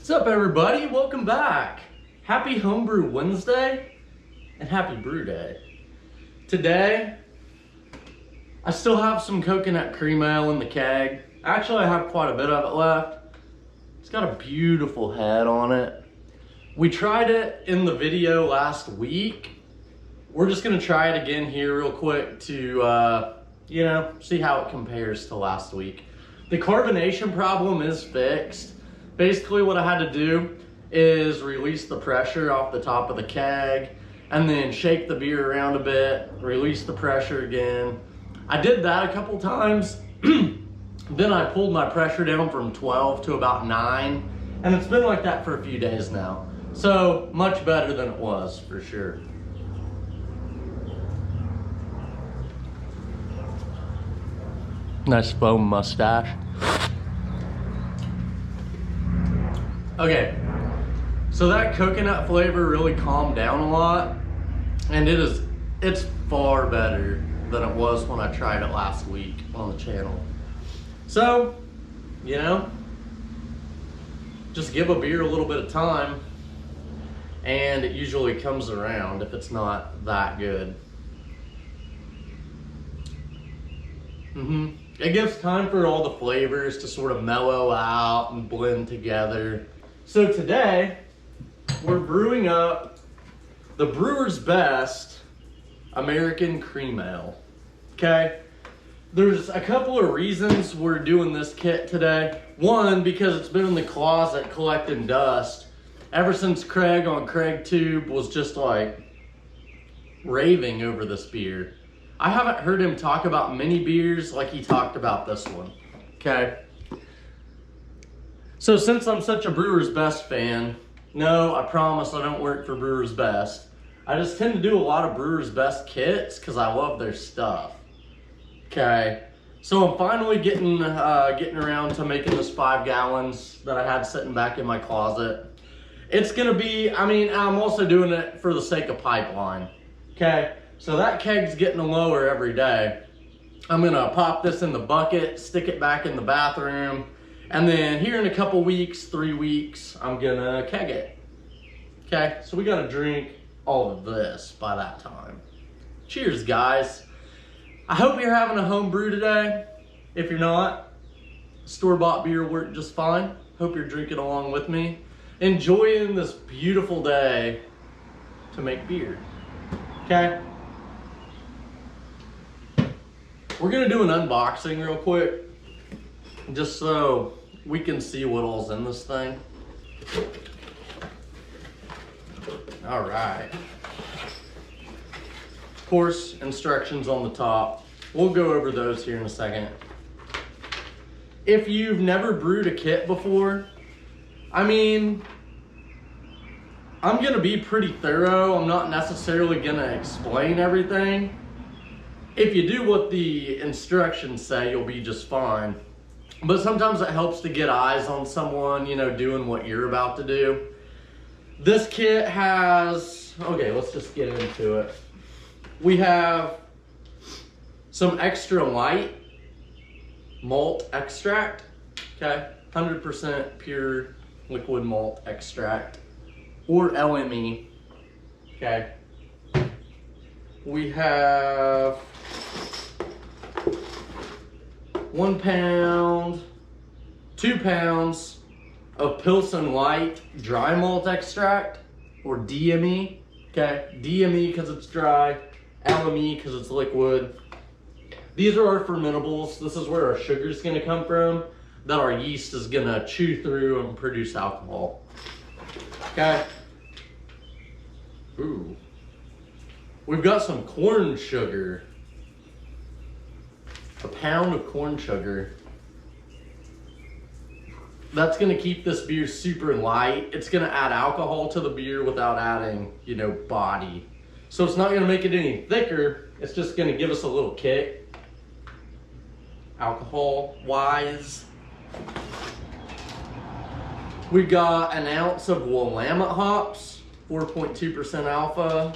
What's up, everybody? Welcome back. Happy Homebrew Wednesday and happy Brew Day. Today, I still have some coconut cream ale in the keg. Actually, I have quite a bit of it left. It's got a beautiful head on it. We tried it in the video last week. We're just gonna try it again here real quick to, see how it compares to last week. The carbonation problem is fixed. Basically what I had to do is release the pressure off the top of the keg and then shake the beer around a bit, release the pressure again. I did that a couple times. Then I pulled my pressure down from 12 to about 9, and it's been like that for a few days now. So much better than it was, for sure. Nice foam mustache. Okay, so that coconut flavor really calmed down a lot, and it's far better than it was when I tried it last week on the channel. So, just give a beer a little bit of time, and it usually comes around if it's not that good. It gives time for all the flavors to sort of mellow out and blend together. So today, we're brewing up the Brewer's Best American Cream Ale, okay? There's a couple of reasons we're doing this kit today. One, because it's been in the closet collecting dust ever since Craig on CraigTube was just like raving over this beer. I haven't heard him talk about many beers like he talked about this one, okay? So since I'm such a Brewer's Best fan, no, I promise I don't work for Brewer's Best. I just tend to do a lot of Brewer's Best kits because I love their stuff. Okay, so I'm finally getting around to making this 5 gallons that I had sitting back in my closet. It's gonna be, I'm also doing it for the sake of pipeline. Okay, so that keg's getting lower every day. I'm gonna pop this in the bucket, stick it back in the bathroom, and then here in a couple weeks, 3 weeks, I'm gonna keg it. Okay, so we gotta drink all of this by that time. Cheers, guys. I hope you're having a home brew today. If you're not, store-bought beer worked just fine. Hope you're drinking along with me. Enjoying this beautiful day to make beer, okay? We're gonna do an unboxing real quick, just so we can see what all's in this thing. All right. Of course, instructions on the top. We'll go over those here in a second. If you've never brewed a kit before, I'm gonna be pretty thorough. I'm not necessarily gonna explain everything. If you do what the instructions say, you'll be just fine. But sometimes it helps to get eyes on someone, doing what you're about to do. This kit has, okay, let's just get into it. We have some extra light malt extract, okay? 100% pure liquid malt extract, or LME, okay? We have 1 pound, 2 pounds of Pilsen Light dry malt extract, or DME, okay? DME because it's dry, LME because it's liquid. These are our fermentables. This is where our sugar is gonna come from, that our yeast is gonna chew through and produce alcohol, okay? Ooh. We've got some corn sugar. 1 pound of corn sugar. That's gonna keep this beer super light. It's gonna add alcohol to the beer without adding, body. So it's not gonna make it any thicker. It's just gonna give us a little kick, alcohol-wise. We got 1 ounce of Willamette hops, 4.2% alpha,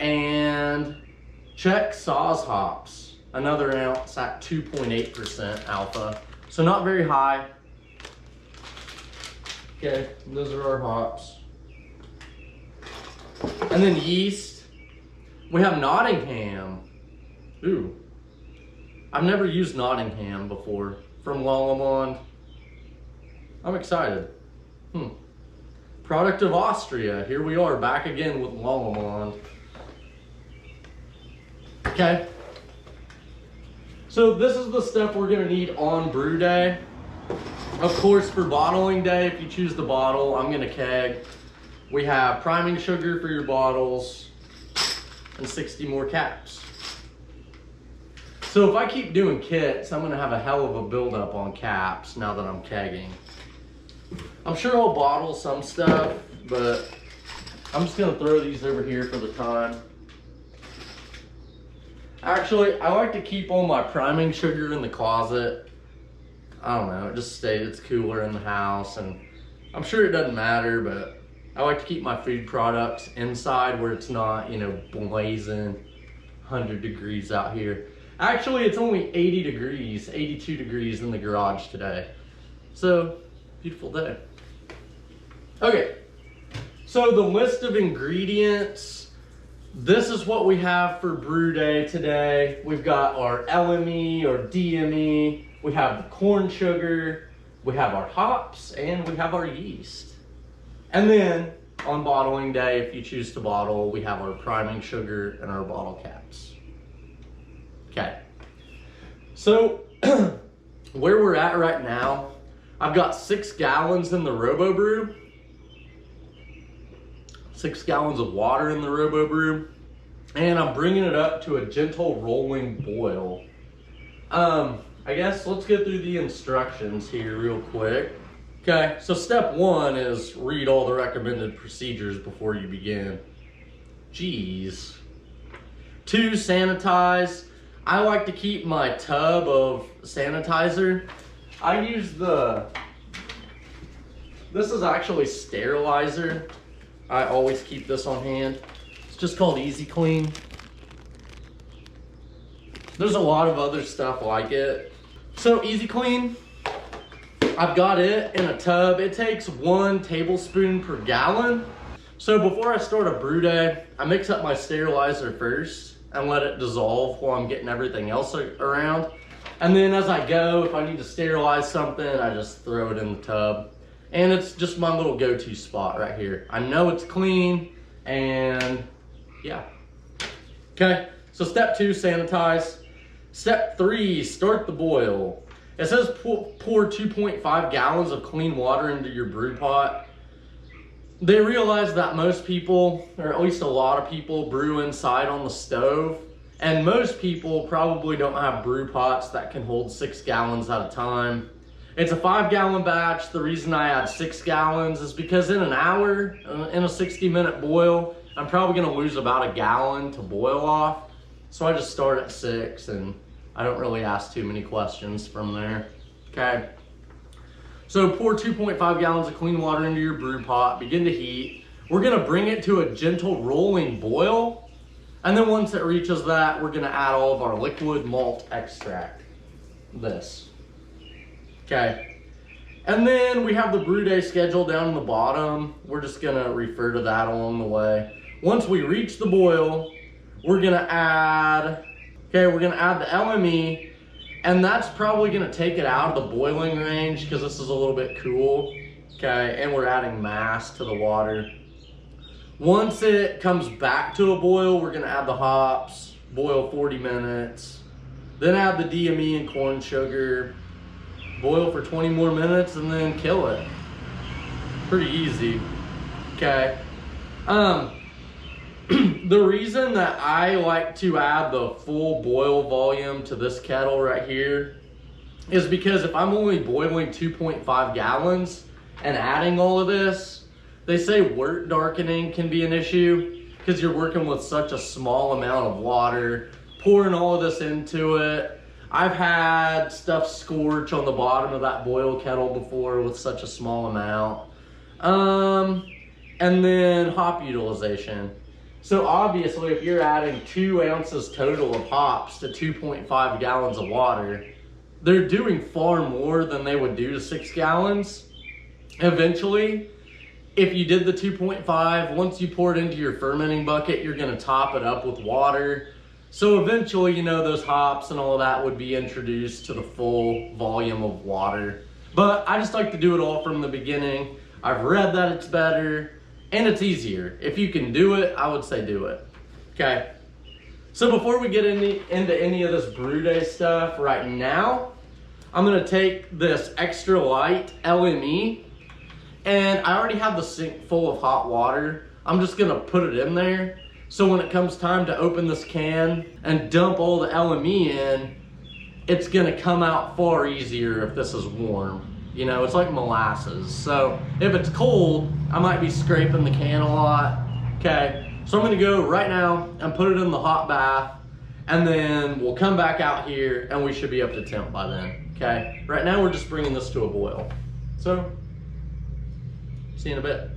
and Czech Saaz hops, another ounce at 2.8% alpha. So not very high. Okay, those are our hops. And then yeast, we have Nottingham. Ooh, I've never used Nottingham before from Lallemand. I'm excited. Product of Austria. Here we are back again with Lallemand. Okay. So this is the stuff we're gonna need on brew day. Of course, for bottling day, if you choose the bottle, I'm gonna keg. We have priming sugar for your bottles and 60 more caps. So if I keep doing kits, I'm gonna have a hell of a buildup on caps now that I'm kegging. I'm sure I'll bottle some stuff, but I'm just gonna throw these over here for the time. Actually, I like to keep all my priming sugar in the closet. I don't know, it just stays, it's cooler in the house, and I'm sure it doesn't matter, but I like to keep my food products inside where it's not, you know, blazing 100 degrees out here. Actually, it's only 80 degrees, 82 degrees in the garage today. So, beautiful day. Okay, so the list of ingredients, this is what we have for brew day today. We've got our LME or DME, we have the corn sugar, we have our hops, and we have our yeast. And then on bottling day, if you choose to bottle, we have our priming sugar and our bottle caps. Okay, so where we're at right now, I've got 6 gallons in the RoboBrew, 6 gallons of water in the RoboBrew, and I'm bringing it up to a gentle rolling boil. I guess let's go through the instructions here real quick. Okay, so step 1 is read all the recommended procedures before you begin. Jeez. 2, sanitize. I like to keep my tub of sanitizer. I use this is actually sterilizer. I always keep this on hand. It's just called Easy Clean. There's a lot of other stuff like it. So Easy Clean, I've got it in a tub. It takes 1 tablespoon per gallon. So before I start a brew day, I mix up my sterilizer first and let it dissolve while I'm getting everything else around. And then as I go, if I need to sterilize something, I just throw it in the tub. And it's just my little go-to spot right here. I know it's clean, and yeah. Okay, so step 2, sanitize. Step 3, start the boil. It says pour 2.5 gallons of clean water into your brew pot. They realize that most people, or at least a lot of people, brew inside on the stove. And most people probably don't have brew pots that can hold 6 gallons at a time. It's a 5-gallon batch. The reason I add 6 gallons is because in an hour, in a 60-minute boil, I'm probably gonna lose about a gallon to boil off. So I just start at 6 and I don't really ask too many questions from there, okay? So pour 2.5 gallons of clean water into your brew pot, begin to heat. We're gonna bring it to a gentle rolling boil. And then once it reaches that, we're gonna add all of our liquid malt extract, this. Okay, and then we have the brew day schedule down in the bottom. We're just gonna refer to that along the way. Once we reach the boil, we're gonna add the LME, and that's probably gonna take it out of the boiling range because this is a little bit cool. Okay, and we're adding mass to the water. Once it comes back to a boil, we're gonna add the hops, boil 40 minutes, then add the DME and corn sugar, boil for 20 more minutes, and then kill it. Pretty easy, okay? The reason that I like to add the full boil volume to this kettle right here is because if I'm only boiling 2.5 gallons and adding all of this, they say wort darkening can be an issue because you're working with such a small amount of water, pouring all of this into it. I've had stuff scorch on the bottom of that boil kettle before with such a small amount. And then hop utilization. So obviously if you're adding 2 ounces total of hops to 2.5 gallons of water, they're doing far more than they would do to 6 gallons. Eventually, if you did the 2.5, once you pour it into your fermenting bucket, you're gonna top it up with water. So eventually, you know, those hops and all of that would be introduced to the full volume of water. But I just like to do it all from the beginning. I've read that it's better and it's easier. If you can do it, I would say do it. Okay. So before we get into any of this brew day stuff right now, I'm gonna take this extra light LME, and I already have the sink full of hot water. I'm just gonna put it in there. So when it comes time to open this can and dump all the LME in, it's gonna come out far easier if this is warm. You know, it's like molasses. So if it's cold, I might be scraping the can a lot, okay? So I'm gonna go right now and put it in the hot bath, and then we'll come back out here and we should be up to temp by then, okay? Right now we're just bringing this to a boil. So, see you in a bit.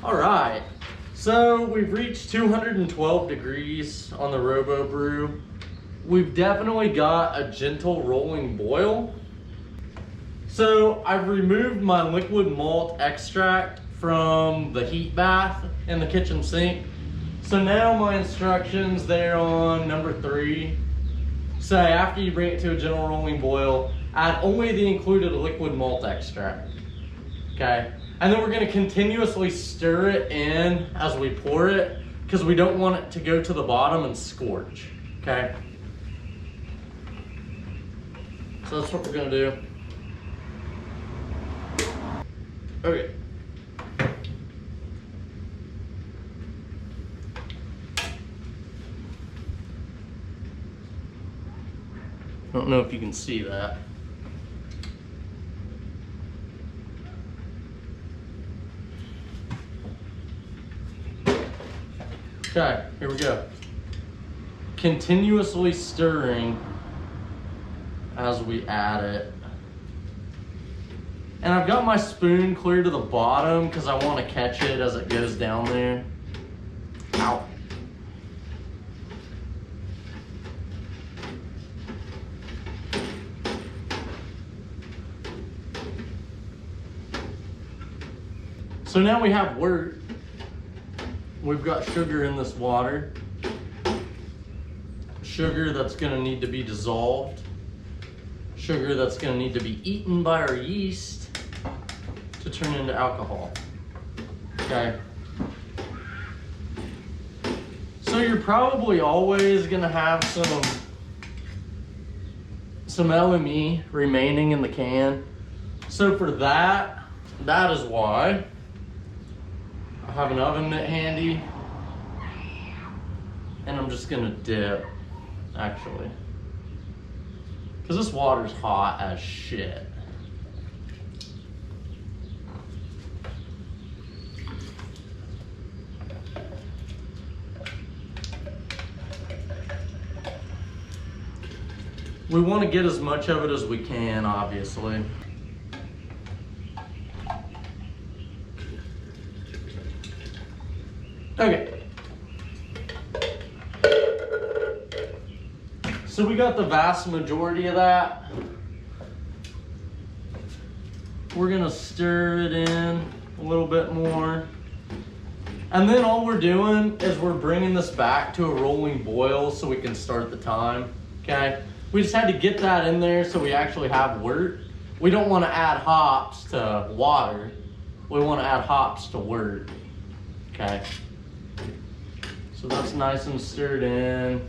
All right, so we've reached 212 degrees on the Robo Brew. We've definitely got a gentle rolling boil. So I've removed my liquid malt extract from the heat bath in the kitchen sink. So now my instructions there on number 3 say after you bring it to a gentle rolling boil, add only the included liquid malt extract, okay? And then we're gonna continuously stir it in as we pour it because we don't want it to go to the bottom and scorch, okay? So that's what we're gonna do. Okay. I don't know if you can see that. Okay, here we go. Continuously stirring as we add it. And I've got my spoon clear to the bottom because I want to catch it as it goes down there. Ow. So now we have wort. We've got sugar in this water. Sugar that's gonna need to be dissolved. Sugar that's gonna need to be eaten by our yeast to turn into alcohol, okay? So you're probably always gonna have some LME remaining in the can. So for that is why I have an oven mitt handy, and I'm just gonna dip, actually. Because this water's hot as shit. We want to get as much of it as we can, obviously. Okay. So we got the vast majority of that. We're gonna stir it in a little bit more. And then all we're doing is we're bringing this back to a rolling boil so we can start the time, okay? We just had to get that in there so we actually have wort. We don't wanna add hops to water. We wanna add hops to wort, okay? So that's nice and stirred in.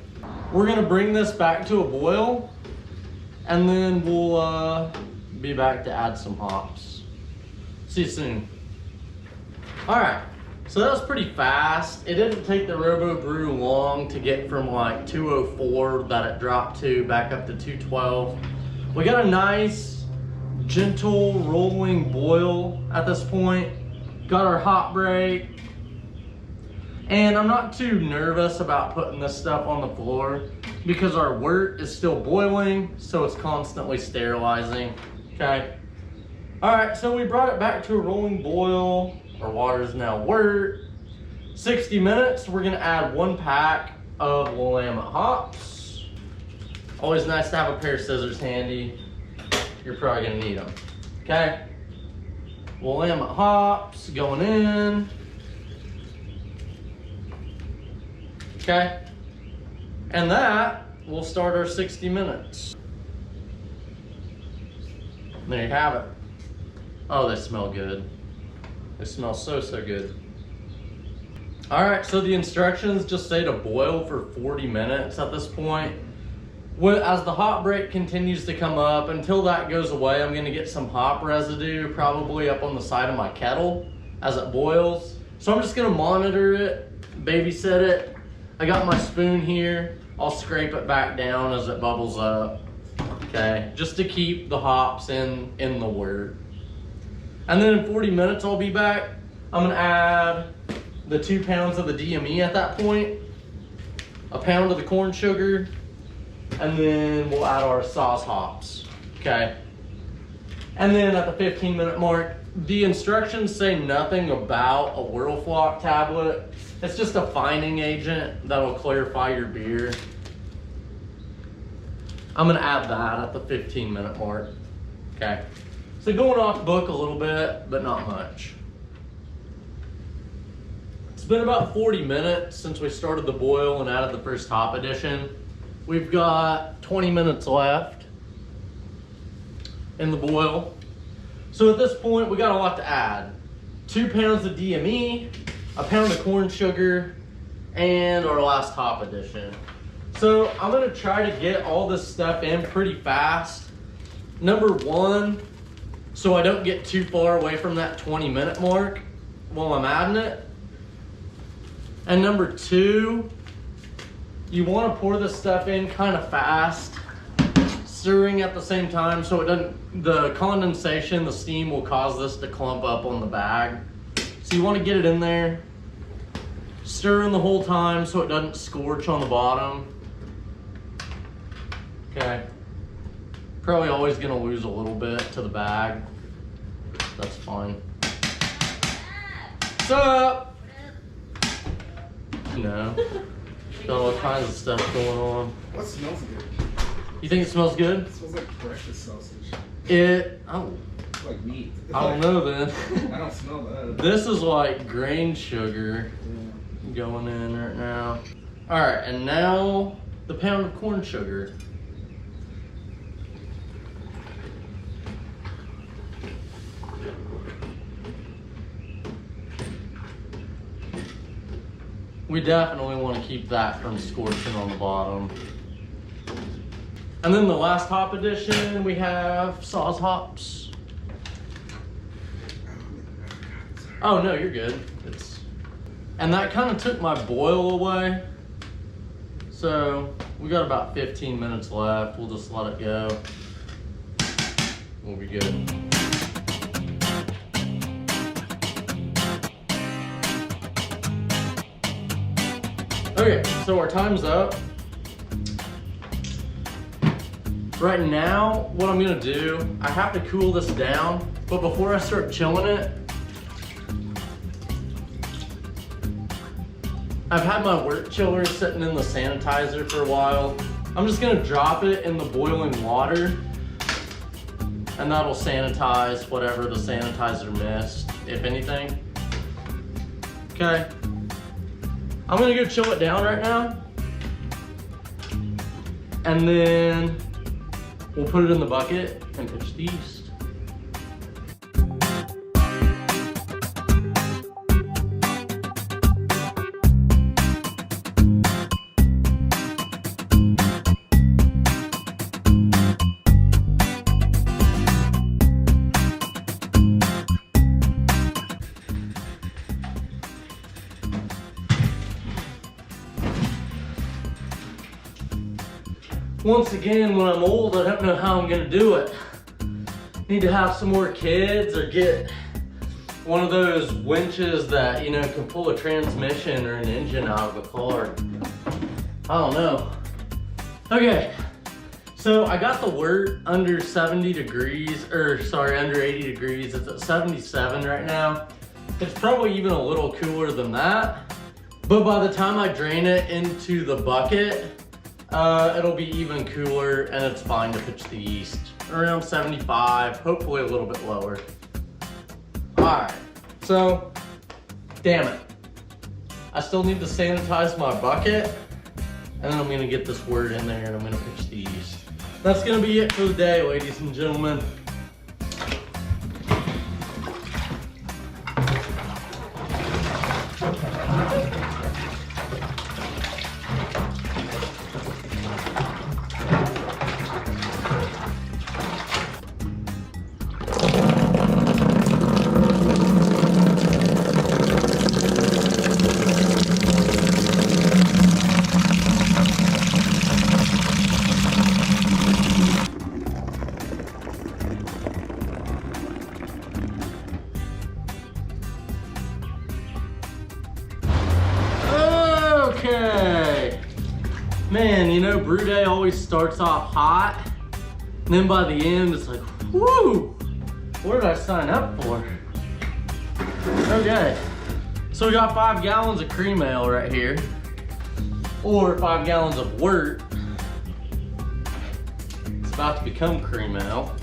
We're gonna bring this back to a boil, and then we'll be back to add some hops. See you soon. All right, so that was pretty fast. It didn't take the Robo Brew long to get from like 204 that it dropped to back up to 212. We got a nice, gentle rolling boil at this point. Got our hot break. And I'm not too nervous about putting this stuff on the floor because our wort is still boiling, so it's constantly sterilizing, okay? All right, so we brought it back to a rolling boil. Our water is now wort. 60 minutes, we're gonna add 1 pack of Willamette hops. Always nice to have a pair of scissors handy. You're probably gonna need them. Okay. Willamette hops going in. Okay. And that will start our 60 minutes. There you have it. Oh, they smell good. They smell so, so good. All right, so the instructions just say to boil for 40 minutes at this point. As the hop break continues to come up, until that goes away, I'm gonna get some hop residue probably up on the side of my kettle as it boils. So I'm just gonna monitor it, babysit it. I got my spoon here. I'll scrape it back down as it bubbles up. Okay, just to keep the hops in the wort. And then in 40 minutes, I'll be back. I'm gonna add the 2 pounds of the DME at that point, a pound of the corn sugar, and then we'll add our sauce hops, okay? And then at the 15-minute mark, the instructions say nothing about a whirlflock tablet. It's just a fining agent that'll clarify your beer. I'm gonna add that at the 15-minute mark, okay? So going off book a little bit, but not much. It's been about 40 minutes since we started the boil and added the first hop addition. We've got 20 minutes left in the boil. So at this point, we got a lot to add. 2 pounds of DME, a pound of corn sugar, and our last hop addition. So I'm gonna try to get all this stuff in pretty fast. Number one, so I don't get too far away from that 20-minute mark while I'm adding it. And number two, you want to pour this stuff in kind of fast, stirring at the same time so it doesn't, the condensation, the steam will cause this to clump up on the bag. So you want to get it in there, stirring the whole time so it doesn't scorch on the bottom. Okay. Probably always going to lose a little bit to the bag. That's fine. What's up? No. Got all kinds of stuff going on. What smells good? You think it smells good? It smells like breakfast sausage. Like meat. I don't know then. I don't smell that. This is like grain sugar going in right now. All right, and now the pound of corn sugar. We definitely want to keep that from scorching on the bottom. And then the last hop addition, we have sauce hops. Oh no, you're good. And that kind of took my boil away. So we got about 15 minutes left. We'll just let it go. We'll be good. Okay, so our time's up. Right now, what I'm gonna do, I have to cool this down, but before I start chilling it, I've had my wort chiller sitting in the sanitizer for a while. I'm just gonna drop it in the boiling water, and that'll sanitize whatever the sanitizer missed, if anything. Okay. I'm gonna go chill it down right now. And then we'll put it in the bucket and pitch the yeast. Once again, when I'm old, I don't know how I'm gonna do it. Need to have some more kids or get one of those winches that, you know, can pull a transmission or an engine out of a car. I don't know. Okay, so I got the wort under 70 degrees, or sorry, under 80 degrees. It's at 77 right now. It's probably even a little cooler than that. But by the time I drain it into the bucket, it'll be even cooler and it's fine to pitch the yeast. Around 75, hopefully a little bit lower. All right, so, damn it. I still need to sanitize my bucket, and then I'm gonna get this wort in there and I'm gonna pitch the yeast. That's gonna be it for the day, ladies and gentlemen. Okay. Man, you know, brew day always starts off hot, and then by the end, it's like, whoo, what did I sign up for? Okay, so we got 5 gallons of cream ale right here, or 5 gallons of wort. It's about to become cream ale.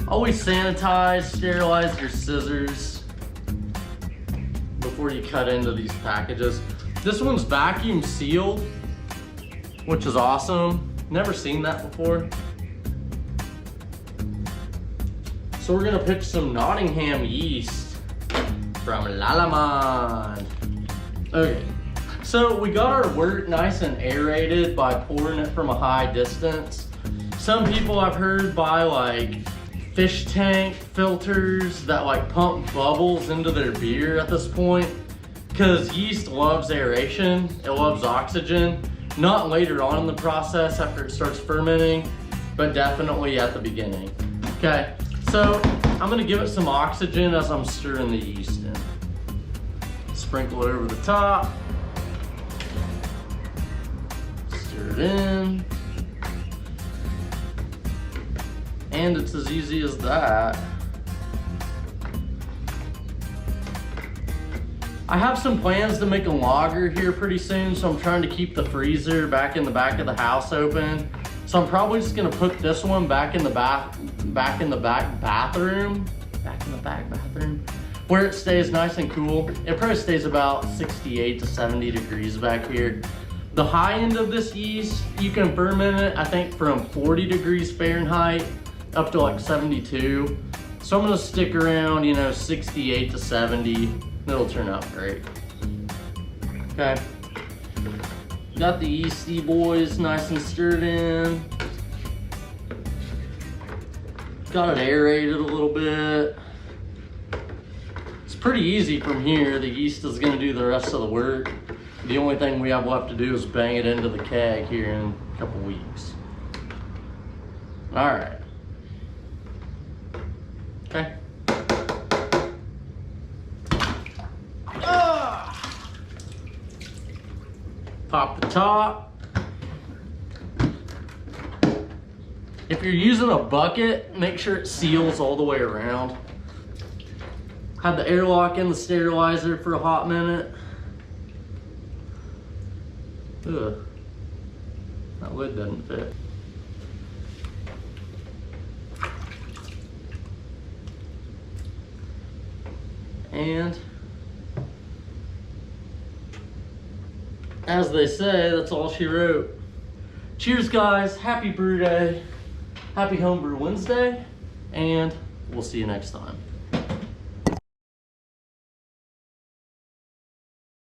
Always sanitize, sterilize your scissors before you cut into these packages. This one's vacuum sealed, which is awesome. Never seen that before. So we're gonna pitch some Nottingham yeast from Lallemand. Okay, so we got our wort nice and aerated by pouring it from a high distance. Some people I've heard buy like fish tank filters that like pump bubbles into their beer at this point, because yeast loves aeration, it loves oxygen. Not later on in the process after it starts fermenting, but definitely at the beginning. Okay, so I'm gonna give it some oxygen as I'm stirring the yeast in. Sprinkle it over the top. Stir it in. And it's as easy as that. I have some plans to make a lager here pretty soon, so I'm trying to keep the freezer back in the back of the house open. So I'm probably just gonna put this one back in the back bathroom, where it stays nice and cool. It probably stays about 68 to 70 degrees back here. The high end of this yeast, you can ferment it, I think from 40 degrees Fahrenheit up to like 72. So I'm gonna stick around, you know, 68 to 70. It'll turn out great. Okay. Got the yeasty boys nice and stirred in. Got it aerated a little bit. It's pretty easy from here. The yeast is gonna do the rest of the work. The only thing we have left to do is bang it into the keg here in a couple weeks. All right. Okay. Pop the top. If you're using a bucket, make sure it seals all the way around. Had the airlock in the sterilizer for a hot minute. Ugh, that lid doesn't fit. And as they say, that's all she wrote. Cheers, guys. Happy brew day. Happy homebrew Wednesday. And we'll see you next time.